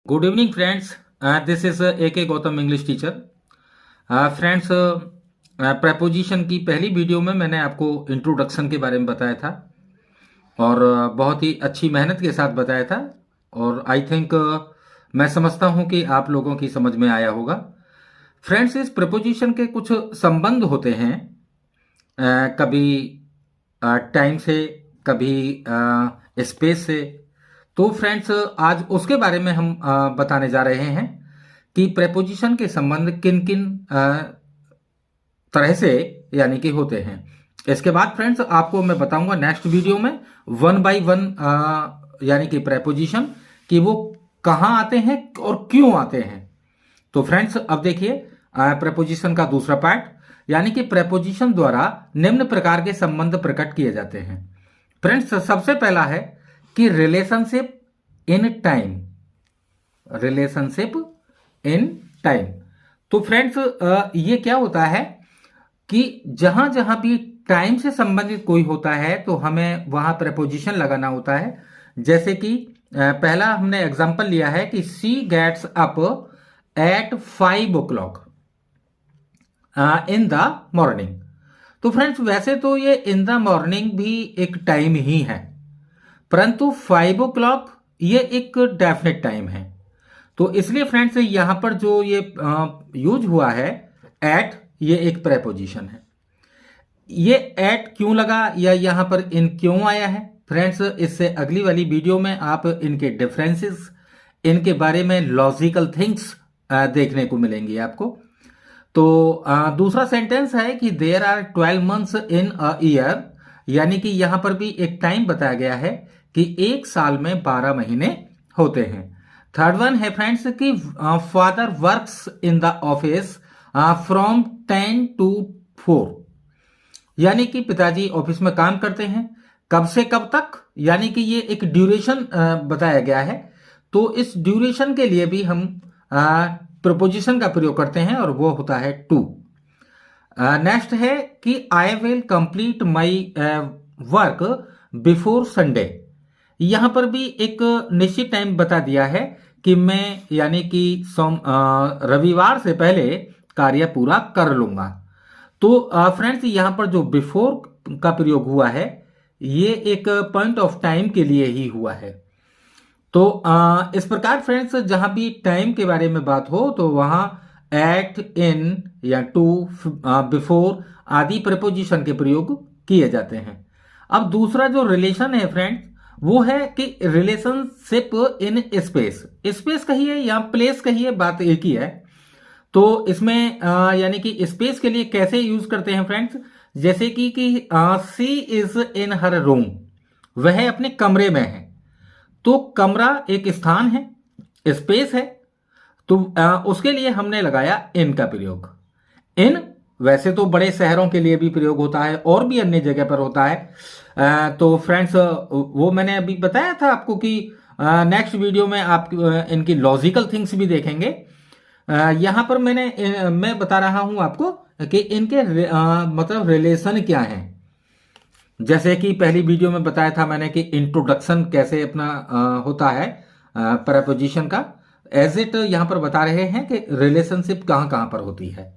Good evening friends, this is A K Gautam English teacher. Friends, preposition की पहली video में मैंने आपको इंट्रोडक्शन के बारे में बताया था और बहुत ही अच्छी मेहनत के साथ बताया था और आई थिंक मैं समझता हूं कि आप लोगों की समझ में आया होगा। फ्रेंड्स, इस प्रेपोजिशन के कुछ संबंध होते हैं, कभी टाइम से, कभी स्पेस से। तो फ्रेंड्स, आज उसके बारे में हम बताने जा रहे हैं कि प्रेपोजिशन के संबंध किन किन तरह से यानी कि होते हैं। इसके बाद फ्रेंड्स आपको मैं बताऊंगा नेक्स्ट वीडियो में वन बाय वन यानी कि प्रेपोजिशन कि वो कहाँ आते हैं और क्यों आते हैं। तो फ्रेंड्स अब देखिए प्रेपोजिशन का दूसरा पार्ट, यानी कि प्रेपोजिशन द्वारा निम्न प्रकार के संबंध प्रकट किए जाते हैं। फ्रेंड्स, सबसे पहला है कि relationship in time. Relationship in time. तो फ्रेंड्स ये क्या होता है कि जहां जहां भी टाइम से संबंधित कोई होता है तो हमें वहां प्रेपोजिशन लगाना होता है। जैसे कि पहला हमने एग्जांपल लिया है कि she gets up at 5 o'clock in the morning. तो फ्रेंड्स वैसे तो ये इन द मॉर्निंग भी एक टाइम ही है, परंतु 5 o'clock ये एक डेफिनेट टाइम है। तो इसलिए फ्रेंड्स यहां पर जो ये यूज हुआ है एट, ये एक प्रेपोजिशन है। ये एट क्यों लगा या यहां पर इन क्यों आया है फ्रेंड्स, इससे अगली वाली वीडियो में आप इनके डिफरेंसेस, इनके बारे में लॉजिकल थिंग्स देखने को मिलेंगी आपको। तो दूसरा सेंटेंस है कि there are 12 months in a year, यानी कि यहां पर भी एक टाइम बताया गया है कि एक साल में 12 महीने होते हैं। थर्ड वन है फ्रेंड्स कि father works in the office from 10 to 4, यानी कि पिताजी ऑफिस में काम करते हैं कब से कब तक, यानी कि ये एक ड्यूरेशन बताया गया है। तो इस ड्यूरेशन के लिए भी हम प्रोपोजिशन का प्रयोग करते हैं और वो होता है टू। नेक्स्ट है कि I will complete my work before Sunday. यहां पर भी एक निश्चित टाइम बता दिया है कि मैं यानी कि रविवार से पहले कार्य पूरा कर लूंगा। तो फ्रेंड्स यहां पर जो बिफोर का प्रयोग हुआ है ये एक पॉइंट ऑफ टाइम के लिए ही हुआ है। तो इस प्रकार फ्रेंड्स जहां भी टाइम के बारे में बात हो तो वहां एट, इन या टू, बिफोर आदि प्रेपोजिशन के प्रयोग किए जाते हैं। अब दूसरा जो रिलेशन है फ्रेंड्स वो है कि रिलेशनशिप इन स्पेस। स्पेस कहिए या प्लेस कहिए, बात एक ही है। तो इसमें यानी कि स्पेस के लिए कैसे यूज करते हैं फ्रेंड्स, जैसे कि she is in her room, वह अपने कमरे में है। तो कमरा एक स्थान है, स्पेस है, तो उसके लिए हमने लगाया इन का प्रयोग। इन वैसे तो बड़े शहरों के लिए भी प्रयोग होता है और भी अन्य जगह पर होता है। तो फ्रेंड्स वो मैंने अभी बताया था आपको कि नेक्स्ट वीडियो में आप इनकी लॉजिकल थिंग्स भी देखेंगे। यहां पर मैं बता रहा हूं आपको कि इनके मतलब रिलेशन क्या है। जैसे कि पहली वीडियो में बताया था मैंने कि इंट्रोडक्शन कैसे अपना होता है प्रेपोजिशन का, एज इट यहां पर बता रहे हैं कि रिलेशनशिप कहां कहां पर होती है।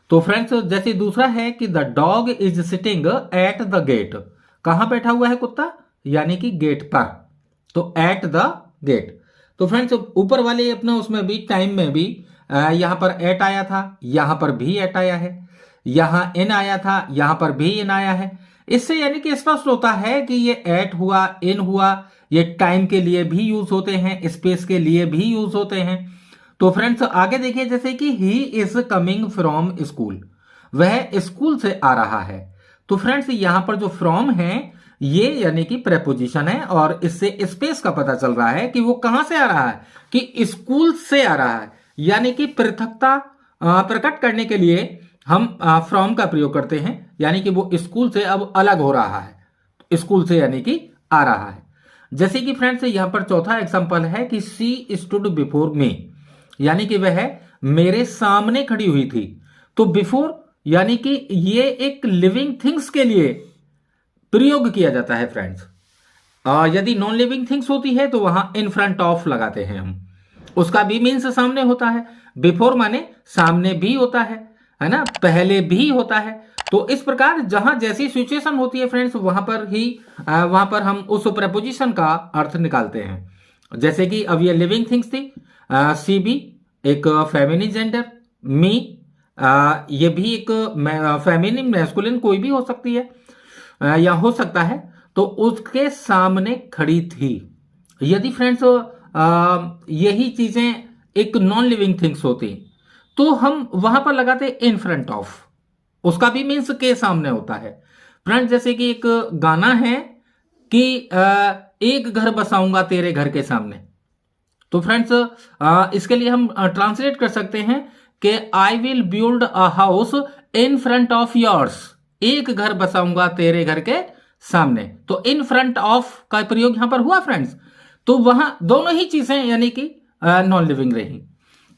तो फ्रेंड्स जैसे दूसरा है कि the dog is sitting at the gate. कहां बैठा हुआ है कुत्ता, यानी कि गेट पर, तो एट द गेट। तो फ्रेंड्स ऊपर वाले अपना उसमें भी टाइम में भी यहां पर एट आया था, यहां पर भी एट आया है, यहां इन आया था, यहां पर भी इन आया है। इससे यानी कि स्पष्ट होता है कि ये एट हुआ, इन हुआ, ये टाइम के लिए भी यूज होते हैं, स्पेस के लिए भी यूज होते हैं। तो फ्रेंड्स आगे देखिए, जैसे कि he is coming from school, वह स्कूल से आ रहा है। तो फ्रेंड्स यहां पर जो फ्रॉम है ये यानी कि प्रेपोजिशन है और इससे स्पेस का पता चल रहा है कि वो कहां से आ रहा है, कि स्कूल से आ रहा है। यानी कि पृथकता प्रकट करने के लिए हम फ्रॉम का प्रयोग करते हैं, यानी कि वो स्कूल से अब अलग हो रहा है, स्कूल से यानी कि आ रहा है। जैसे कि फ्रेंड्स यहां पर चौथा एग्जांपल है कि शी स्टूड बिफोर मी, यानी कि वह मेरे सामने खड़ी हुई थी। तो बिफोर यानी कि ये एक लिविंग थिंग्स के लिए प्रयोग किया जाता है फ्रेंड्स। यदि नॉन लिविंग थिंग्स होती है तो वहां इन फ्रंट ऑफ लगाते हैं हम। उसका भी मीन्स सामने होता है। बिफोर माने सामने भी होता है ना, पहले भी होता है। तो इस प्रकार जहां जैसी सिचुएशन होती है फ्रेंड्स, वहां पर हम उस प्रेपोजिशन का अर्थ निकालते हैं। जैसे कि अब ये लिविंग थिंग्स थी, सी बी एक फेमिनिन जेंडर, मी ये भी एक फेमिनिन मैस्कुलिन कोई भी हो सकती है या हो सकता है, तो उसके सामने खड़ी थी। यदि फ्रेंड्स यही चीजें एक नॉन लिविंग थिंग्स होती तो हम वहां पर लगाते इन फ्रंट ऑफ, उसका भी मीन्स के सामने होता है। फ्रेंड्स जैसे कि एक गाना है कि एक घर बसाऊंगा तेरे घर के सामने, तो फ्रेंड्स इसके लिए हम ट्रांसलेट कर सकते हैं कि I will build a house in front of yours, एक घर बसाऊंगा तेरे घर के सामने। तो इन फ्रंट ऑफ का प्रयोग यहां पर हुआ फ्रेंड्स, तो वहां दोनों ही चीजें यानी कि नॉन लिविंग रही।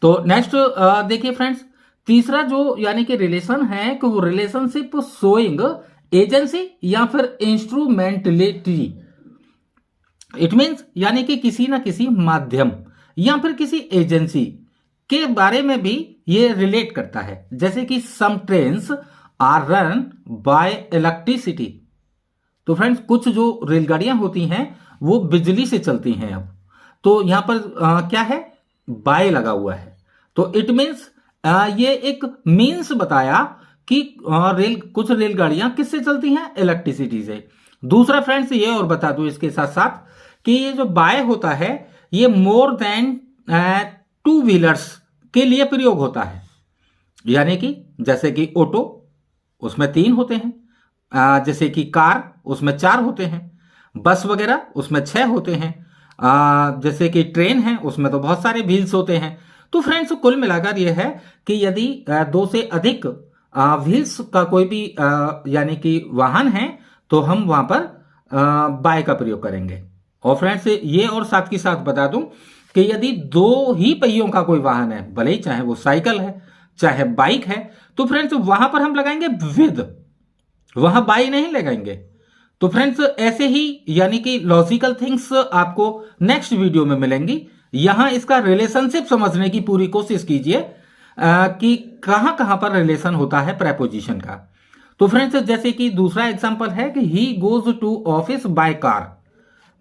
तो नेक्स्ट देखिए फ्रेंड्स, तीसरा जो यानी कि रिलेशन है कि वो रिलेशनशिप शोइंग एजेंसी या फिर इंस्ट्रूमेंटलिटी। इट मीन्स यानी कि किसी ना किसी माध्यम या फिर किसी एजेंसी के बारे में भी ये रिलेट करता है। जैसे कि some trains are run by electricity, तो फ्रेंड्स कुछ जो रेलगाड़ियां होती हैं वो बिजली से चलती हैं। अब तो यहां पर क्या है, बाय लगा हुआ है, तो इट मीन्स ये एक मीन्स बताया कि कुछ रेलगाड़ियां किससे चलती हैं, इलेक्ट्रिसिटी से। दूसरा फ्रेंड्स ये और बता दूं इसके साथ साथ कि ये जो बाय होता है ये मोर देन टू व्हीलर्स के लिए प्रयोग होता है। यानी कि जैसे कि ऑटो उसमें 3 होते हैं, जैसे कि कार उसमें 4 होते हैं, बस वगैरह उसमें 6 होते हैं, जैसे कि ट्रेन है उसमें तो बहुत सारे व्हील्स होते हैं। तो फ्रेंड्स कुल मिलाकर यह है कि यदि 2 से अधिक व्हील्स का कोई भी यानी कि वाहन है तो हम वहां पर बाय का प्रयोग करेंगे। और फ्रेंड्स ये और साथ के साथ बता दूं कि यदि 2 ही पहियों का कोई वाहन है, भले ही चाहे वो साइकिल है चाहे बाइक है, तो फ्रेंड्स वहां पर हम लगाएंगे विद, वहां बाय नहीं लगाएंगे। तो फ्रेंड्स ऐसे ही यानी कि लॉजिकल थिंग्स आपको नेक्स्ट वीडियो में मिलेंगी। यहां इसका रिलेशनशिप समझने की पूरी कोशिश कीजिए कि कहां कहां पर रिलेशन होता है प्रेपोजिशन का। तो फ्रेंड्स जैसे कि दूसरा एग्जांपल है कि he goes to office by car.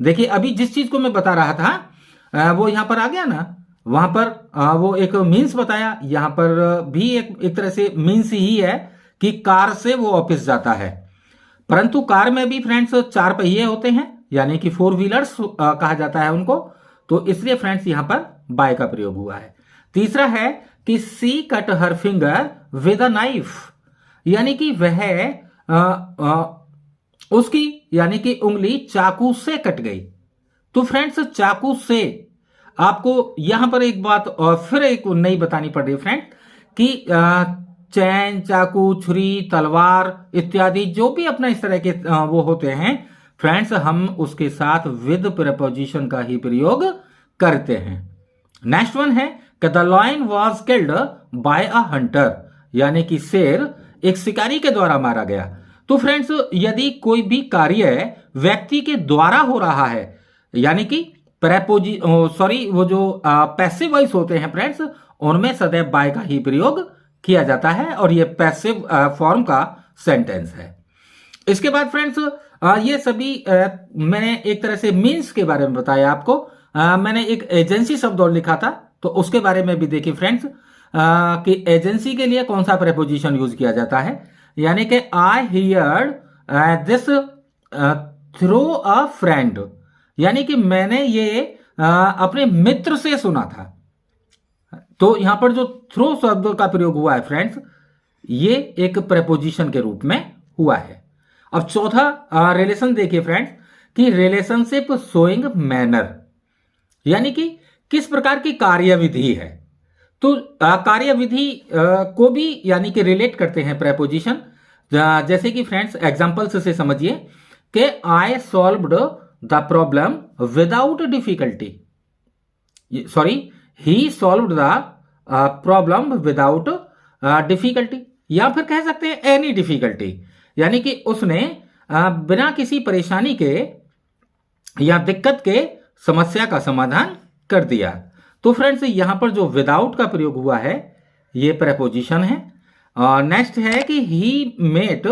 देखिए अभी जिस चीज को मैं बता रहा था वो यहां पर आ गया ना, वहां पर वो एक मीन्स बताया, यहां पर भी एक तरह से मीन्स ही है कि कार से वो ऑफिस जाता है। परंतु कार में भी फ्रेंड्स 4 पहिए होते हैं, यानी कि 4 व्हीलर्स कहा जाता है उनको, तो इसलिए फ्रेंड्स यहां पर बाय का प्रयोग हुआ है। तीसरा है कि she cut her finger with a knife, यानी कि वह उसकी यानी कि उंगली चाकू से कट गई। तो फ्रेंड्स चाकू से आपको यहां पर एक बात और फिर एक नई बतानी पड़ रही है फ्रेंड कि चैन, चाकू, छुरी, तलवार इत्यादि जो भी अपना इस तरह के वो होते हैं फ्रेंड्स, हम उसके साथ विद प्रीपोजिशन का ही प्रयोग करते हैं। नेक्स्ट वन है कि the lion was killed by a hunter, यानी कि शेर एक शिकारी के द्वारा मारा गया। तो फ्रेंड्स यदि कोई भी कार्य व्यक्ति के द्वारा हो रहा है, यानी कि वो जो पैसिव वॉइस होते हैं फ्रेंड्स, उनमें सदैव बाय का ही प्रयोग किया जाता है और ये पैसिव फॉर्म का सेंटेंस है। इसके बाद फ्रेंड्स ये सभी मैंने एक तरह से मीन्स के बारे में बताया आपको। मैंने एक एजेंसी शब्द और लिखा था, तो उसके बारे में भी देखिए फ्रेंड्स कि एजेंसी के लिए कौन सा प्रेपोजिशन यूज किया जाता है। यानी कि आई heard this through a friend, यानी कि मैंने ये अपने मित्र से सुना था। तो यहां पर जो थ्रू शब्द का प्रयोग हुआ है फ्रेंड्स, ये एक प्रेपोजिशन के रूप में हुआ है। अब चौथा रिलेशन देखिए फ्रेंड्स कि रिलेशनशिप शोइंग मैनर, यानी कि किस प्रकार की कार्यविधि है। तो कार्यविधि को भी यानी कि रिलेट करते हैं प्रेपोजिशन। जैसे कि फ्रेंड्स एग्जांपल्स से समझिए कि I solved the problem without difficulty, sorry he solved the problem without difficulty, या फिर कह सकते हैं एनी डिफिकल्टी, यानी कि उसने बिना किसी परेशानी के या दिक्कत के समस्या का समाधान कर दिया। तो तो फ्रेंड्स यहां पर जो विदाउट का प्रयोग हुआ है ये प्रेपोजिशन है। नेक्स्ट है कि he met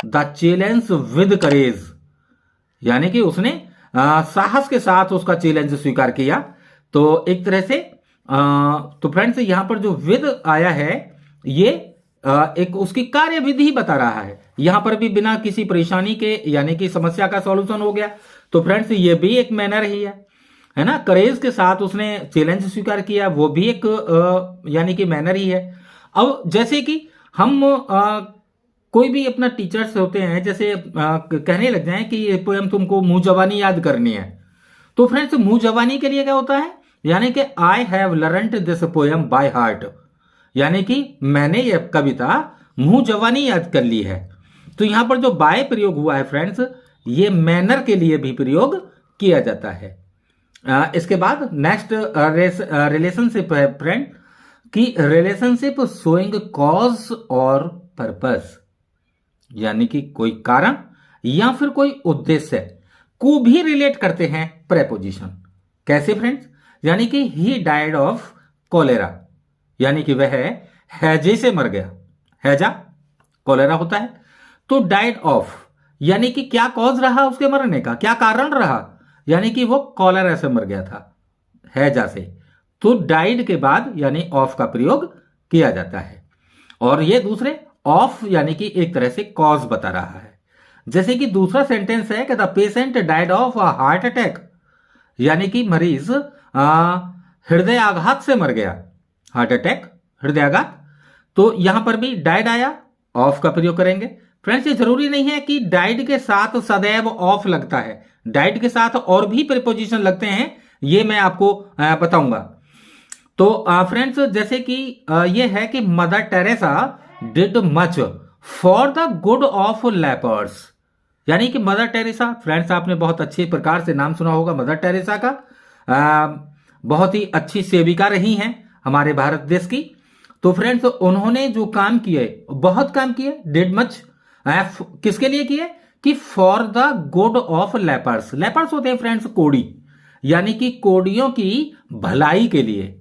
the challenge with courage, यानी कि उसने साहस के साथ उसका चैलेंज स्वीकार किया। तो एक तरह से तो फ्रेंड्स यहां पर जो विद आया है ये एक उसकी कार्यविधि बता रहा है। यहां पर भी बिना किसी परेशानी के यानी कि समस्या का सॉल्यूशन हो गया। तो फ्रेंड्स ये भी एक मैनर ही है ना। करेज के साथ उसने चैलेंज स्वीकार किया, वो भी एक यानी कि मैनर ही है। अब जैसे कि हम कोई भी अपना टीचर्स होते हैं, जैसे कहने लग जाए कि ये पोएम तुमको मुंह जबानी याद करनी है, तो फ्रेंड्स मुंह जबानी के लिए क्या होता है, यानी कि I have learned this poem by heart, यानी कि मैंने ये कविता मुंह जबानी याद कर ली है। तो यहां पर जो बाय प्रयोग हुआ है फ्रेंड्स, ये मैनर के लिए भी प्रयोग किया जाता है। इसके बाद नेक्स्ट रिलेशनशिप है फ्रेंड, कि रिलेशनशिप शोइंग कॉज और पर्पस, यानी कि कोई कारण या फिर कोई उद्देश्य को भी रिलेट करते हैं प्रेपोजिशन। कैसे फ्रेंड्स, यानी कि ही डाइड ऑफ कोलेरा, यानी कि वह हैजे से मर गया। हैजा कोलेरा होता है। तो डाइड ऑफ यानी कि क्या कॉज रहा उसके मरने का, क्या कारण रहा, यानी कि वो कॉलेरा से मर गया था, हैजा से। तो डाइड के बाद यानी ऑफ का प्रयोग किया जाता है। और ये दूसरे ऑफ यानी कि एक तरह से कॉज बता रहा है। जैसे कि दूसरा सेंटेंस है कि the patient died of a heart attack, यानी कि मरीज हृदय आघात से मर गया। हार्ट अटैक, हृदयाघात। तो यहां पर भी डाइड आया, ऑफ का प्रयोग करेंगे। फ्रेंड्स ये जरूरी नहीं है कि डाइड के साथ सदैव ऑफ लगता है, डाइड के साथ और भी प्रीपोजिशन लगते हैं, ये मैं आपको बताऊंगा। तो फ्रेंड्स जैसे कि ये है कि mother Teresa did much for the good of lepers, यानी कि मदर टेरेसा, फ्रेंड्स आपने बहुत अच्छे प्रकार से नाम सुना होगा मदर टेरेसा का। बहुत ही अच्छी सेविका रही हैं हमारे भारत देश की। तो फ्रेंड्स उन्होंने जो काम किए, बहुत काम किए, डिड मच, किसके लिए किए, कि for the good of lepers. Lepers होते हैं फ्रेंड्स कोड़ी, यानी कि कोड़ियों की भलाई के लिए।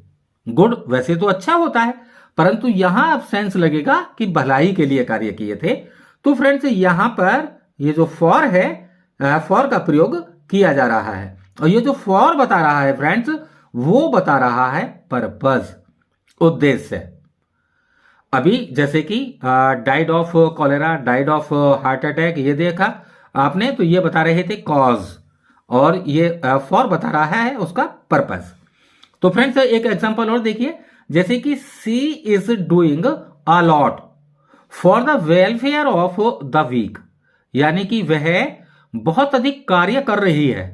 गुड वैसे तो अच्छा होता है, परंतु यहां अब सेंस लगेगा कि भलाई के लिए कार्य किए थे। तो फ्रेंड्स यहां पर ये जो फॉर है, फॉर का प्रयोग किया जा रहा है। और ये जो फॉर बता रहा है फ्रेंड्स, वो बता रहा है पर्पस, उद्देश्य। अभी जैसे कि died of cholera, died of heart attack, ये देखा आपने, तो ये बता रहे थे कॉज, और ये फॉर बता रहा है उसका पर्पस। तो फ्रेंड्स एक एग्जांपल और देखिए, जैसे कि she is doing a lot for the welfare of the weak, यानी कि वह बहुत अधिक कार्य कर रही है,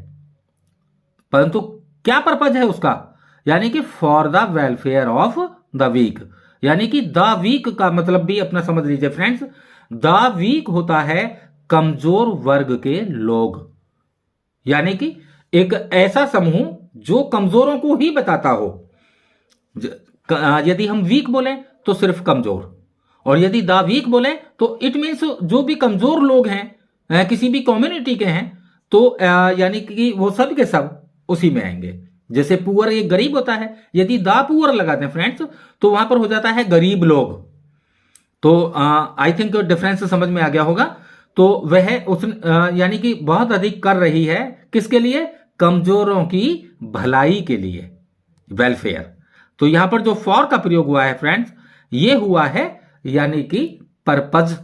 परंतु क्या पर्पज है उसका, यानी कि for the welfare of the weak, यानी कि द वीक का मतलब भी अपना समझ लीजिए फ्रेंड्स। द वीक होता है कमजोर वर्ग के लोग, यानी कि एक ऐसा समूह जो कमजोरों को ही बताता हो। यदि हम वीक बोले तो सिर्फ कमजोर, और यदि द वीक बोले तो इट मीन्स जो भी कमजोर लोग हैं किसी भी कम्युनिटी के हैं, तो यानी कि वो सब के सब उसी में आएंगे। जैसे पुअर एक गरीब होता है, यदि द पुअर लगाते हैं फ्रेंड्स तो वहां पर हो जाता है गरीब लोग। तो आई थिंक डिफरेंस समझ में आ गया होगा। तो वह उस यानी कि बहुत अधिक कर रही है, किसके लिए, कमजोरों की भलाई के लिए, वेलफेयर। तो यहां पर जो फॉर का प्रयोग हुआ है फ्रेंड्स, ये हुआ है यानी कि पर्पज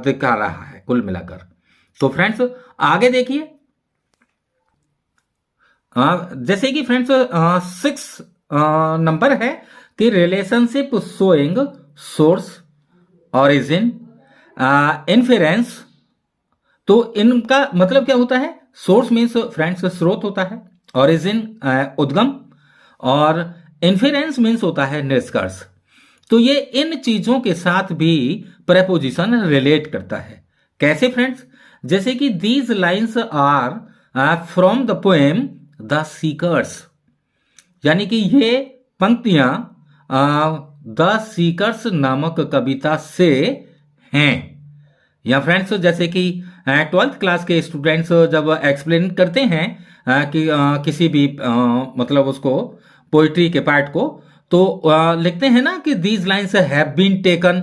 दिखा रहा है कुल मिलाकर। तो फ्रेंड्स आगे देखिए, जैसे कि फ्रेंड्स 6 नंबर है कि relationship showing source, origin, inference. तो इनका मतलब क्या होता है, सोर्स मीन्स फ्रेंड्स स्रोत होता है, ओरिजिन उद्गम, और इन्फेरेंस मीन्स होता है निष्कर्ष। तो ये इन चीजों के साथ भी प्रेपोजिशन रिलेट करता है। कैसे फ्रेंड्स, जैसे कि these lines are from the poem the seekers, यानी कि ये पंक्तियां द सीकर्स नामक कविता से हैं। या फ्रेंड्स जैसे कि 12th क्लास के स्टूडेंट्स जब एक्सप्लेन करते हैं कि किसी भी मतलब उसको पोइट्री के पार्ट को। तो लिखते हैं ना कि these lines have been taken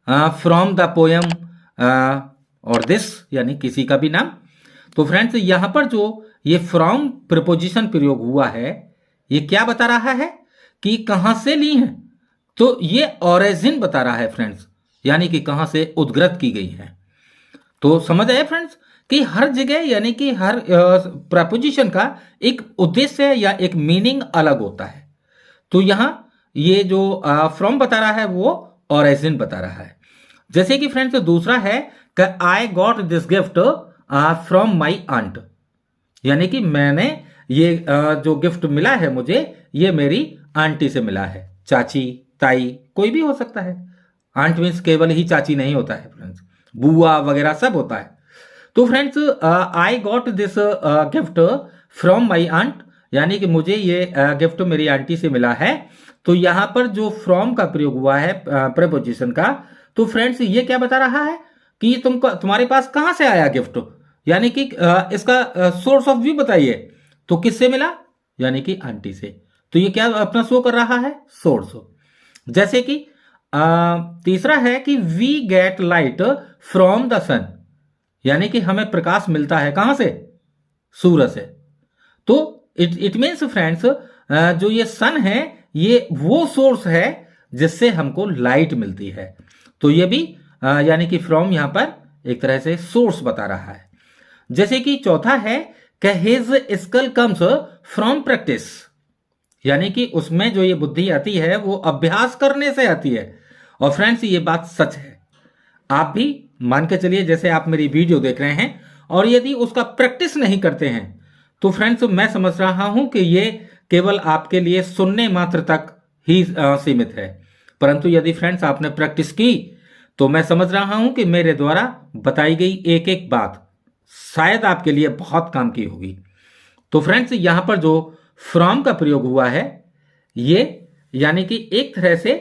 from the poem और दिस, यानी किसी का भी नाम। तो फ्रेंड्स यहां पर जो ये फ्रॉम प्रीपोजिशन प्रयोग हुआ है, ये क्या बता रहा है कि कहां से ली है। तो ये ओरिजिन बता रहा है फ्रेंड्स, यानी कि कहां से उद्गृत की गई है। तो समझ आए फ्रेंड्स कि हर जगह यानी कि हर प्रपोजिशन का एक उद्देश्य या एक मीनिंग अलग होता है। तो यहां ये जो फ्रॉम बता रहा है वो ओरिजिन बता रहा है। जैसे कि फ्रेंड्स दूसरा है कि I got this gift from my aunt, यानी कि मैंने ये जो गिफ्ट मिला है मुझे, ये मेरी आंटी से मिला है। चाची, ताई, कोई भी हो सकता है। आंट मीन्स केवल ही चाची नहीं होता है फ्रेंड्स, बुआ वगैरह सब होता है। तो friends I got this gift from my aunt, यानी कि मुझे ये गिफ्ट मेरी आंटी से मिला है। तो यहां पर जो फ्रॉम का प्रयोग हुआ है प्रीपोजिशन का, तो फ्रेंड्स ये क्या बता रहा है कि तुम्हारे पास कहां से आया गिफ्ट, यानी कि इसका सोर्स ऑफ व्यू बताइए। तो किससे मिला, यानी कि आंटी से। तो ये क्या अपना शो कर रहा है, सोर्स। जैसे कि तीसरा है कि we get light from the sun, यानी कि हमें प्रकाश मिलता है कहां से, सूरज से। तो इट मीन्स फ्रेंड्स जो ये सन है ये वो सोर्स है जिससे हमको लाइट मिलती है। तो ये भी यानी कि फ्रॉम यहां पर एक तरह से सोर्स बता रहा है। जैसे कि चौथा है कि his skill comes from practice, यानी कि उसमें जो ये बुद्धि आती है वो अभ्यास करने से आती है। और फ्रेंड्स ये बात सच है। आप भी मान के चलिए, जैसे आप मेरी वीडियो देख रहे हैं और यदि उसका प्रैक्टिस नहीं करते हैं तो फ्रेंड्स मैं समझ रहा हूं कि ये केवल आपके लिए सुनने मात्र तक ही सीमित है। परंतु यदि फ्रेंड्स आपने प्रैक्टिस की तो मैं समझ रहा हूं कि मेरे द्वारा बताई गई एक एक बात शायद आपके लिए बहुत काम की होगी। तो फ्रेंड्स यहां पर जो फ्रॉम का प्रयोग हुआ है ये यानी कि एक तरह से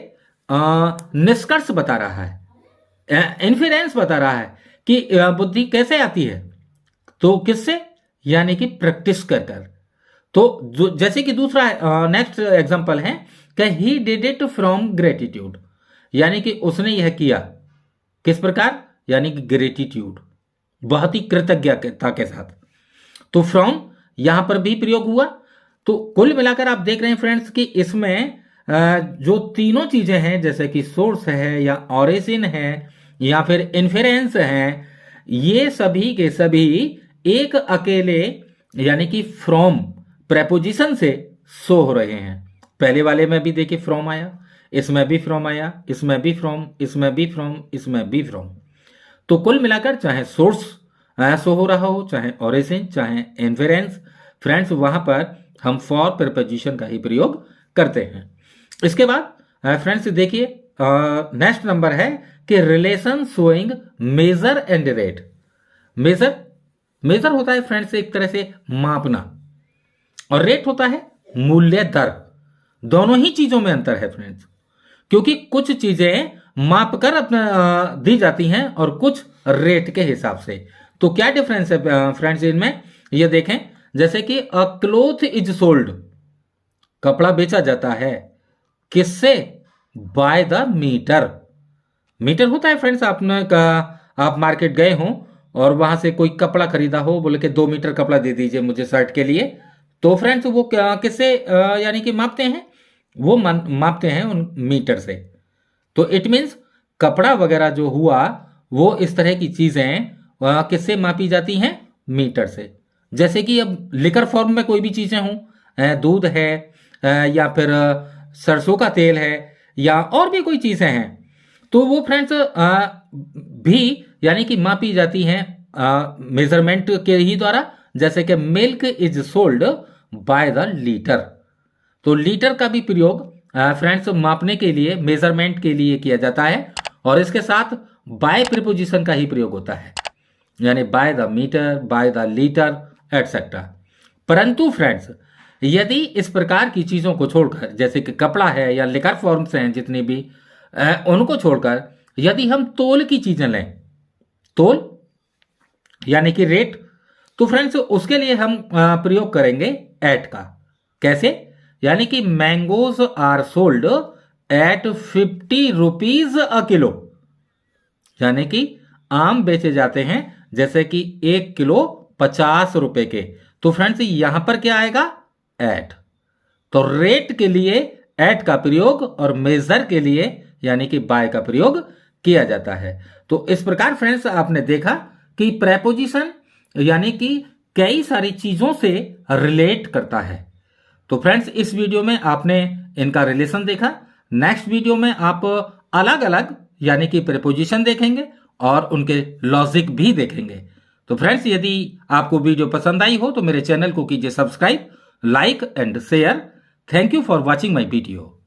निष्कर्ष बता रहा है, इन्फेरेंस बता रहा है कि बुद्धि कैसे आती है। तो किससे, यानी कि प्रैक्टिस कर कर। तो जो जैसे कि दूसरा नेक्स्ट एग्जांपल है कि he did it from gratitude, यानी कि उसने यह किया किस प्रकार, यानी कि ग्रेटिट्यूड, बहुत ही कृतज्ञता के साथ। तो फ्रॉम यहां पर भी प्रयोग हुआ। तो कुल मिलाकर आप देख रहे हैं फ्रेंड्स कि इसमें जो तीनों चीजें हैं, जैसे कि सोर्स है या ओरिजिन है या फिर इन्फेरेंस है, ये सभी के सभी एक अकेले यानी कि फ्रॉम प्रेपोजिशन से शो हो रहे हैं। पहले वाले में भी देखिए फ्रॉम आया, इसमें भी फ्रॉम आया, इसमें भी फ्रॉम, इसमें भी फ्रॉम, इसमें भी फ्रॉम। तो कुल मिलाकर चाहे सोर्स शो हो रहा हो, चाहे ओरिजिन, चाहे इन्फेरेंस, फ्रेंड्स वहां पर हम फॉर प्रीपोजिशन का ही प्रयोग करते हैं। इसके बाद फ्रेंड्स देखिए नेक्स्ट नंबर है कि relation showing measure and rate. Measure होता है फ्रेंड्स एक तरह से मापना, और रेट होता है मूल्य दर। दोनों ही चीजों में अंतर है फ्रेंड्स, क्योंकि कुछ चीजें माप कर अपना दी जाती हैं और कुछ रेट के हिसाब से। तो क्या डिफरेंस है फ्रेंड्स इनमें, ये देखें। जैसे कि अ क्लोथ इज सोल्ड, कपड़ा बेचा जाता है किससे, बाय द मीटर। मीटर होता है फ्रेंड्स, आपने आप मार्केट गए हो और वहां से कोई कपड़ा खरीदा हो, बोले कि 2 मीटर कपड़ा दे दीजिए मुझे शर्ट के लिए। तो फ्रेंड्स वो किससे यानी कि मापते हैं, वो मापते हैं उन मीटर से। तो इट मीन्स कपड़ा वगैरह जो हुआ वो इस तरह की चीजें किससे मापी जाती हैं, मीटर से। जैसे कि अब लिकर फॉर्म में कोई भी चीजें हों, दूध है या फिर सरसों का तेल है या और भी कोई चीजें हैं, तो वो फ्रेंड्स भी यानी कि मापी जाती हैं मेजरमेंट के ही द्वारा। जैसे कि milk is sold by the litre. तो लीटर का भी प्रयोग फ्रेंड्स मापने के लिए, मेजरमेंट के लिए किया जाता है, और इसके साथ बाय प्रीपोजिशन का ही प्रयोग होता है, यानी by the metre, by the litre etcetera. परंतु फ्रेंड्स यदि इस प्रकार की चीजों को छोड़कर, जैसे कि कपड़ा है या लिकर फॉर्म्स हैं जितनी भी, उनको छोड़कर यदि हम तोल की चीजें लें, तोल यानी कि रेट, तो फ्रेंड्स उसके लिए हम प्रयोग करेंगे एट का। कैसे, यानी कि mangoes are sold at 50 rupees a kilo, यानी कि आम बेचे जाते हैं जैसे कि 1 किलो 50 रुपए के। तो फ्रेंड्स यहां पर क्या आएगा? एट। तो रेट के लिए एट का प्रयोग और मेजर के लिए यानी कि बाय का प्रयोग किया जाता है। तो इस प्रकार फ्रेंड्स आपने देखा कि प्रेपोजिशन यानी कि कई सारी चीजों से रिलेट करता है। तो फ्रेंड्स इस वीडियो में आपने इनका रिलेशन देखा। नेक्स्ट वीडियो में आप अलग अलग यानी कि प्रेपोजिशन देखेंगे और उनके लॉजिक भी देखेंगे। तो फ्रेंड्स यदि आपको वीडियो पसंद आई हो तो मेरे चैनल को कीजिए subscribe, like and share. Thank you for watching my video.